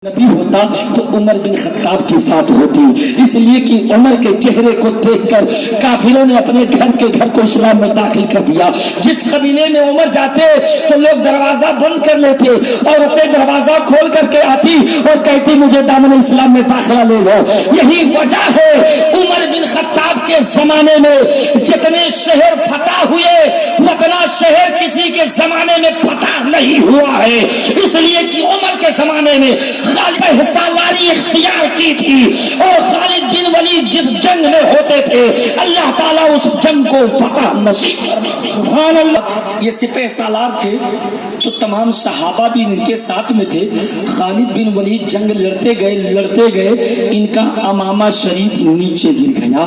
نبی ہوتا تو عمر بن خطاب کے ساتھ ہوتی، اس لیے کہ عمر کے چہرے کو دیکھ کر کافروں نے اپنے گھر کے گھر کو اسلام میں داخل کر دیا۔ جس قبیلے میں عمر جاتے تو لوگ دروازہ بند کر لیتے، عورتیں دروازہ کھول کر کے آتی اور کہتی مجھے دامن اسلام میں داخلہ لے لو۔ یہی وجہ ہے عمر بن خطاب کے زمانے میں جتنے شہر فتح ہوئے اتنا شہر کسی کے زمانے میں فتح نہیں ہوا ہے، اس لیے کہ عمر کے زمانے میں خالد حصہ لاری اختیار کی تھی، اور خالد بن ولید جس جنگ میں ہوتے تھے اللہ تعالیٰ اس جنگ کو فتح نصیب فرماتے۔ سبحان اللہ۔ یہ سپہ سالار تھے تو تمام صحابہ بھی ان کے ساتھ میں تھے۔ خالد بن ولید جنگ لڑتے گئے ان کا امامہ شریف نیچے گر گیا۔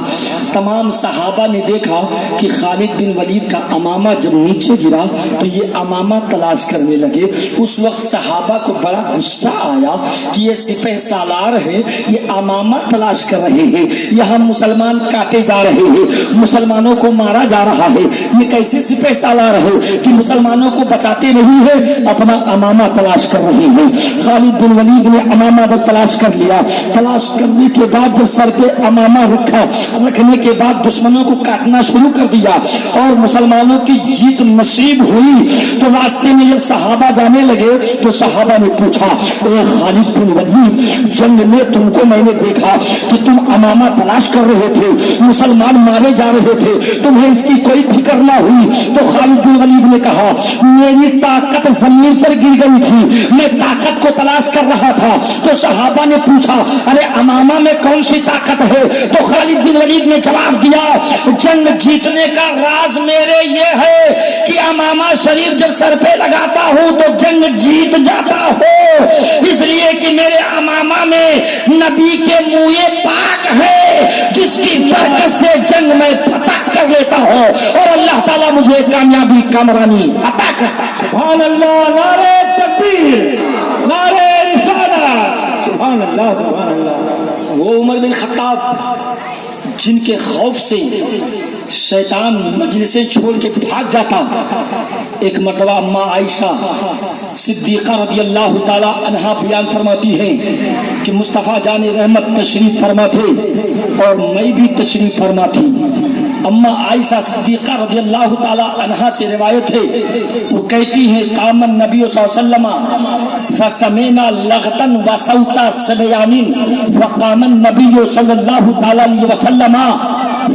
تمام صحابہ نے دیکھا کہ خالد بن ولید کا امامہ جب نیچے گرا تو یہ امامہ تلاش کرنے لگے۔ اس وقت صحابہ کو بڑا غصہ آیا کہ یہ سپہ سالار ہیں، یہ امامہ تلاش کر رہے ہیں، یہاں مسلمان کاٹے جا رہے ہیں، مسلمانوں کو مارا جا رہا ہے، یہ کیسے سپہ سالار ہے کہ مسلمانوں کو بچاتے نہیں ہیں، اپنا امامہ تلاش کر رہے ہیں۔ خالد بن ولید نے امامہ کو تلاش کر لیا۔ تلاش کرنے کے بعد جب سر پہ امامہ رکھنے کے بعد دشمنوں کو کاٹنا شروع کر دیا اور مسلمانوں کی جیت نصیب ہوئی تو راستے میں جب صحابہ جانے لگے تو صحابہ نے پوچھا اے خالد بن ولید، جنگ میں تم کو میں نے دیکھا کہ تم امامہ تلاش کر رہے تھے، مسلمان مارے جا رہے تھے، تمہیں اس کی کوئی فکر نہ ہوئی؟ تو خالد بن ولید نے کہا میری طاقت زمین پر گر گئی تھی، میں طاقت کو تلاش کر رہا تھا۔ تو صحابہ نے پوچھا ارے امامہ میں کون سی طاقت ہے؟ تو خالد بن ولید نے جواب دیا جنگ جیتنے کا راز میرے یہ ہے کہ امامہ شریف جب سر پہ لگاتا ہوں تو جنگ جیت جاتا ہوں، اس لیے کہ میرے امامہ میں نبی کے منہ پاک ہے جس کی برکت سے جنگ میں فتح کر لیتا ہوں اور اللہ تعالیٰ مجھے کامیابی کامرانی عطا کرتا ہے۔ سبحان اللہ، نعرہ تکبیر، نعرہ رسالت، سبحان اللہ سبحان اللہ۔ وہ عمر بن خطاب جن کے خوف سے شیطان مجلسیں چھوڑ کے بھاگ جاتا، ایک مرتبہ اماں عائشہ صدیقہ رضی اللہ تعالی عنہا بیان فرماتی ہیں کہ مصطفیٰ جان رحمت تشریف فرما تھے اور میں بھی تشریف فرما تھی۔ اماں عائشہ صدیقہ رضی اللہ تعالی عنہا سے روایت ہے، وہ کہتی ہیں قام النبی صلی اللہ علیہ وسلم فسمعنا لغتا وصوتا صبيان فقام النبي صلی اللہ تعالی علیہ وسلم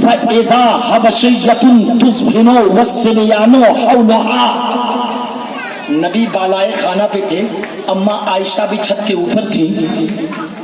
فاذا حبشیۃ تسبح والصبيان حولها۔ نبی بالائے خانہ پہ تھے، اماں عائشہ بھی چھت کے اوپر تھی۔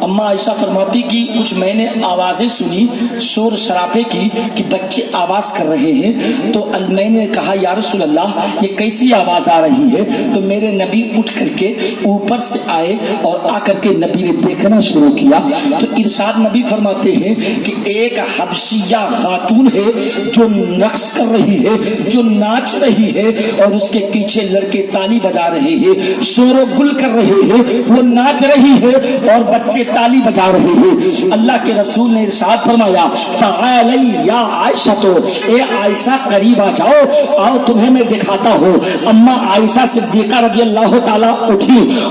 اماں عائشہ فرماتی کہ کچھ میں نے آوازیں سنی شور شرابے کی کہ بچے آواز کر رہے ہیں، تو میں نے کہا یا رسول اللہ یہ کیسی آواز آ رہی ہے؟ تو میرے نبی اٹھ کر کے اوپر سے آئے اور آ کر کے نبی نے دیکھنا شروع کیا تو ارشاد نبی فرماتے ہیں کہ ایک حبشیہ خاتون ہے جو رقص کر رہی ہے، جو ناچ رہی ہے اور اس کے پیچھے لڑکے تالی بجا رہے ہیں، شور و گل کر رہے ہیں، وہ ناچ رہی ہے اور بچے تالی بجا رہے ہیں۔ اللہ کے رسول نے ارشاد فرمایا تعالی یا عائشہ، تو اے عائشہ قریب آ جاؤ، آؤ تمہیں میں دکھاتا ہوں۔ اماں عائشہ صدیقہ رضی اللہ تعالی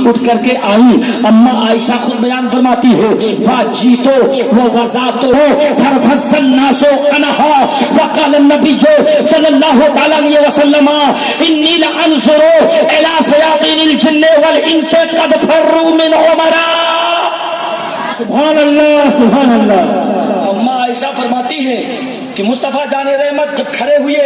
اٹھ کر کے آئی۔ اماں عائشہ خود بیان فرماتی ہے فاجیتو ووزاتو فرفز الناس عنہا فقال النبی صلی اللہ تعالی علیہ وسلم انی لانظر الی شیاطین الجن والانس قد فروا من عمر۔ سبحان اللہ سبحان اللہ۔ اماں عائشہ فرماتی ہے کہ مصطفیٰ جان رحمت جب کھڑے ہوئے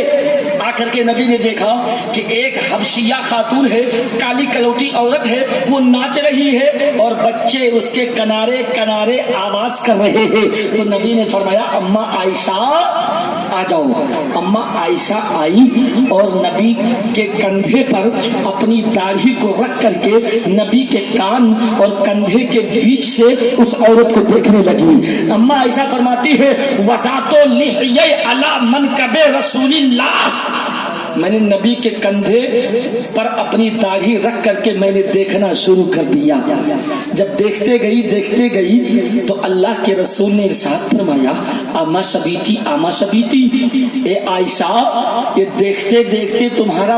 آ کر کے نبی نے دیکھا کہ ایک حبشیہ خاتون ہے، کالی کلوٹی عورت ہے، وہ ناچ رہی ہے اور بچے اس کے کنارے کنارے آواز کر رہے ہیں۔ تو نبی نے فرمایا اماں عائشہ آ جاؤ۔ اماں عائشہ آئی اور نبی کے کندھے پر اپنی داڑھی کو رکھ کر کے نبی کے کان اور کندھے کے بیچ سے اس عورت کو دیکھنے لگی۔ اماں عائشہ فرماتی ہے وذاتو لحیہ علی منکب رسول اللہ، میں نے نبی کے کندھے پر اپنی داڑھی رکھ کر کے میں نے دیکھنا شروع کر دیا۔ جب دیکھتے گئی تو اللہ کے رسول نے ارشاد فرمایا آما شبیتی، اے عائشہ یہ دیکھتے دیکھتے تمہارا